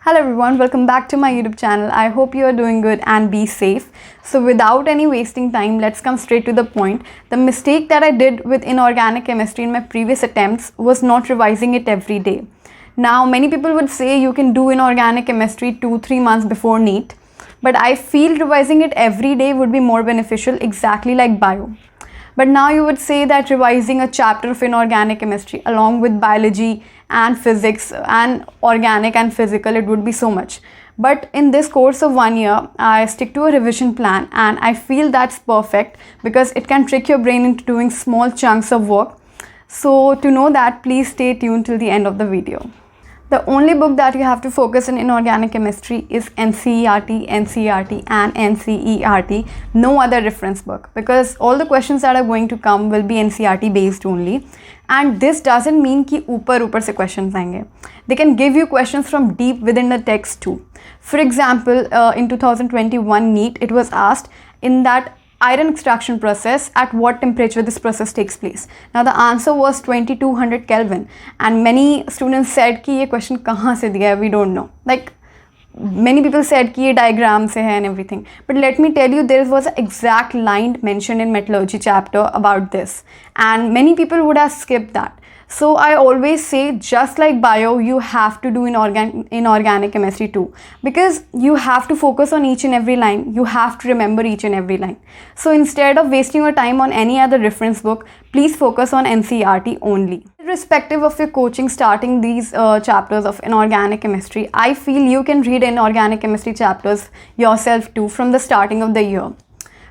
Hello everyone, welcome back to my YouTube channel. I hope you are doing good and be safe. So without any wasting time, let's come straight to the point. The mistake that I did with inorganic chemistry in my previous attempts was not revising it every day. Now many people would say you can do inorganic chemistry 2-3 months before NEET, but I feel revising it every day would be more beneficial, exactly like bio. But now you would say that revising a chapter of inorganic chemistry along with biology and physics and organic and physical, it would be so much. But in this course of 1 year, I stick to a revision plan and I feel that's perfect because it can trick your brain into doing small chunks of work. So to know that, please stay tuned till the end of the video. The only book that you have to focus in inorganic chemistry is NCERT, NCERT and NCERT, no other reference book, because all the questions that are going to come will be NCERT based only. And this doesn't mean कि ऊपर से questions आएंगे. They can give you questions from deep within the text too. For example, in 2021 NEET, it was asked in that iron extraction process, at what temperature this process takes place. Now the answer was 2200 Kelvin and many students said कि ये question कहाँ से दिया है, we don't know. Like many people said कि ये diagram से है and everything. But let me tell you, there was an exact line mentioned in metallurgy chapter about this and many people would have skipped that. So I always say, just like bio, you have to do inorganic chemistry too, because you have to focus on each and every line. You have to remember each and every line. So instead of wasting your time on any other reference book, please focus on NCERT only. Irrespective of your coaching starting these chapters of inorganic chemistry, I feel you can read inorganic chemistry chapters yourself too from the starting of the year.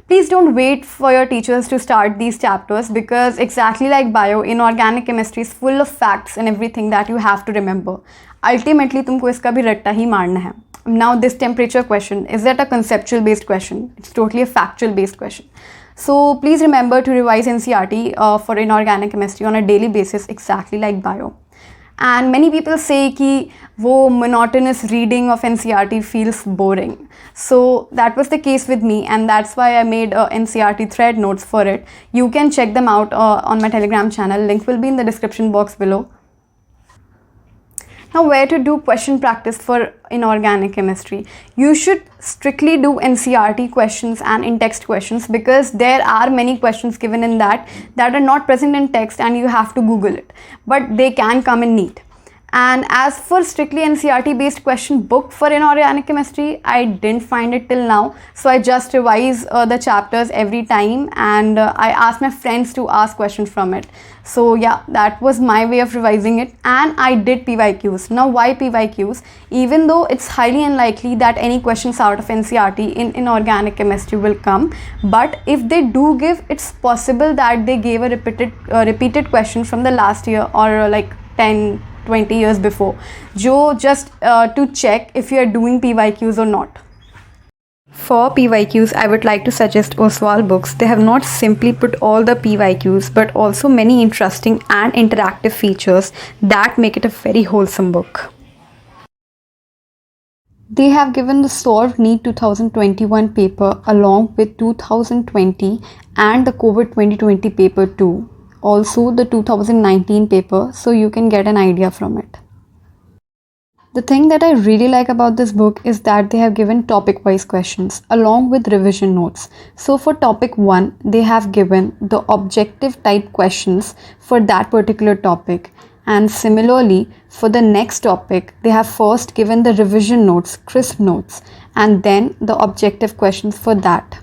Please don't wait for your teachers to start these chapters, because exactly like bio, inorganic chemistry is full of facts and everything that you have to remember. Ultimately, तुमको इसका भी रट्टा ही मारना है. Now this temperature question, is that a conceptual based question? It's totally a factual based question. So please remember to revise NCERT for inorganic chemistry on a daily basis, exactly like bio. And many people say कि वो monotonous reading of NCERT feels boring. So that was the case with me, and that's why I made NCERT thread notes for it. You can check them out on my Telegram channel. Link will be in the description box below. Now, where to do question practice for inorganic chemistry? You should strictly do NCERT questions and in-text questions, because there are many questions given in that are not present in text and you have to Google it. But they can come in NEET. And as for strictly NCERT based question book for inorganic chemistry, I didn't find it till now. So I just revise the chapters every time, and I ask my friends to ask questions from it. So yeah, that was my way of revising it. And I did PYQs. Now why PYQs? Even though it's highly unlikely that any questions out of NCERT in inorganic chemistry will come, but if they do give, it's possible that they gave a repeated question from the last year or like 10-20 years before, just to check if you are doing PYQs or not. For PYQs, I would like to suggest Oswald books. They have not simply put all the PYQs, but also many interesting and interactive features that make it a very wholesome book. They have given the Solved NEET 2021 paper along with 2020 and the COVID 2020 paper too. Also the 2019 paper, so you can get an idea from it. The thing that I really like about this book is that they have given topic-wise questions along with revision notes. So for topic 1, they have given the objective type questions for that particular topic. And similarly, for the next topic, they have first given the revision notes, crisp notes, and then the objective questions for that.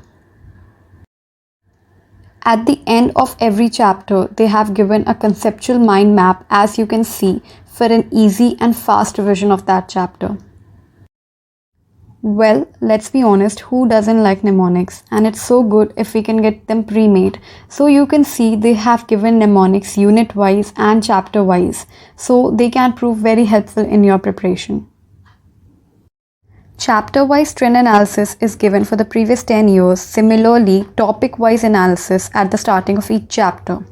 At the end of every chapter, they have given a conceptual mind map, as you can see, for an easy and fast revision of that chapter. Well, let's be honest, who doesn't like mnemonics? And it's so good if we can get them pre-made. So you can see they have given mnemonics unit-wise and chapter-wise, so they can prove very helpful in your preparation. Chapter-wise trend analysis is given for the previous 10 years. Similarly, topic-wise analysis at the starting of each chapter.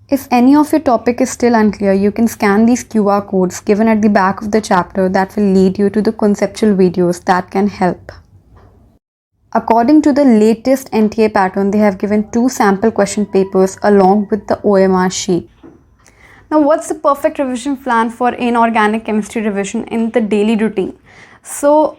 If any of your topic is still unclear, you can scan these QR codes given at the back of the chapter that will lead you to the conceptual videos that can help. According to the latest NTA pattern, they have given 2 sample question papers along with the OMR sheet. Now, what's the perfect revision plan for inorganic chemistry revision in the daily routine? So,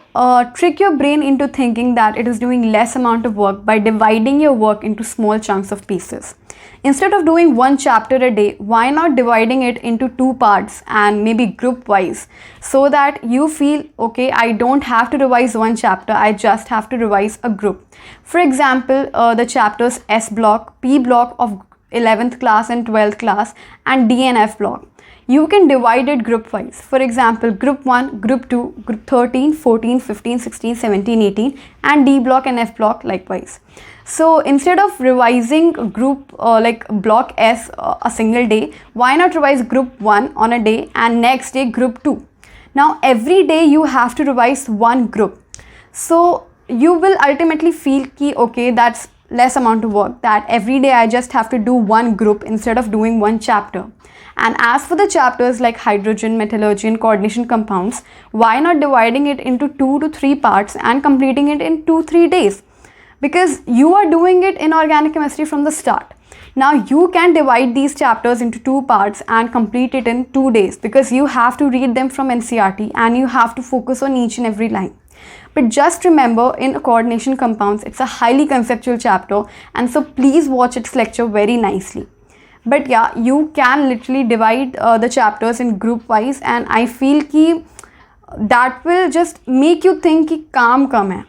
trick your brain into thinking that it is doing less amount of work by dividing your work into small chunks of pieces. Instead of doing one chapter a day, why not dividing it into two parts and maybe group wise, so that you feel, okay, I don't have to revise one chapter, I just have to revise a group. For example, the chapters S block, P block of 11th class and 12th class, and D and F block. You can divide it group wise. For example, group 1, group 2, group 13, 14, 15, 16, 17, 18, and D block and F block likewise. So instead of revising group like block S a single day, why not revise group 1 on a day and next day group 2? Now every day you have to revise one group. So you will ultimately feel ki okay, that's less amount of work, that every day I just have to do one group instead of doing one chapter. And as for the chapters like hydrogen, metallurgy and coordination compounds, why not dividing it into 2 to 3 parts and completing it in 2-3 days? Because you are doing it in organic chemistry from the start. Now you can divide these chapters into 2 parts and complete it in 2 days, because you have to read them from NCERT and you have to focus on each and every line. But just remember, in coordination compounds, it's a highly conceptual chapter, and so please watch its lecture very nicely. But yeah, you can literally divide the chapters in group wise, and I feel ki that will just make you think कि काम कम है.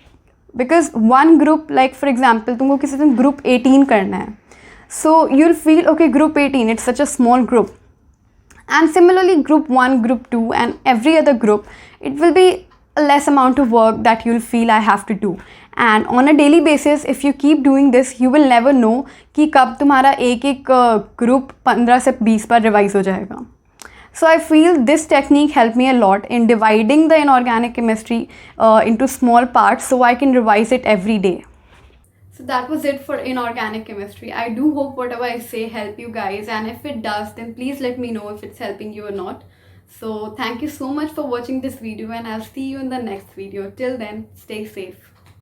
Because one group, like for example, तुमको किसी दिन group 18 करना है, so you'll feel okay, group 18, it's such a small group. And similarly, group 1, group 2 and every other group, it will be a less amount of work that you'll feel I have to do. And on a daily basis, if you keep doing this, you will never know कि कब तुम्हारा एक group 15 से 20 बार revise हो जाएगा. So I feel this technique helped me a lot in dividing the inorganic chemistry into small parts so I can revise it every day. So that was it for inorganic chemistry. I do hope whatever I say help you guys, and if it does, then please let me know if it's helping you or not. So thank you so much for watching this video, and I'll see you in the next video. Till then, stay safe.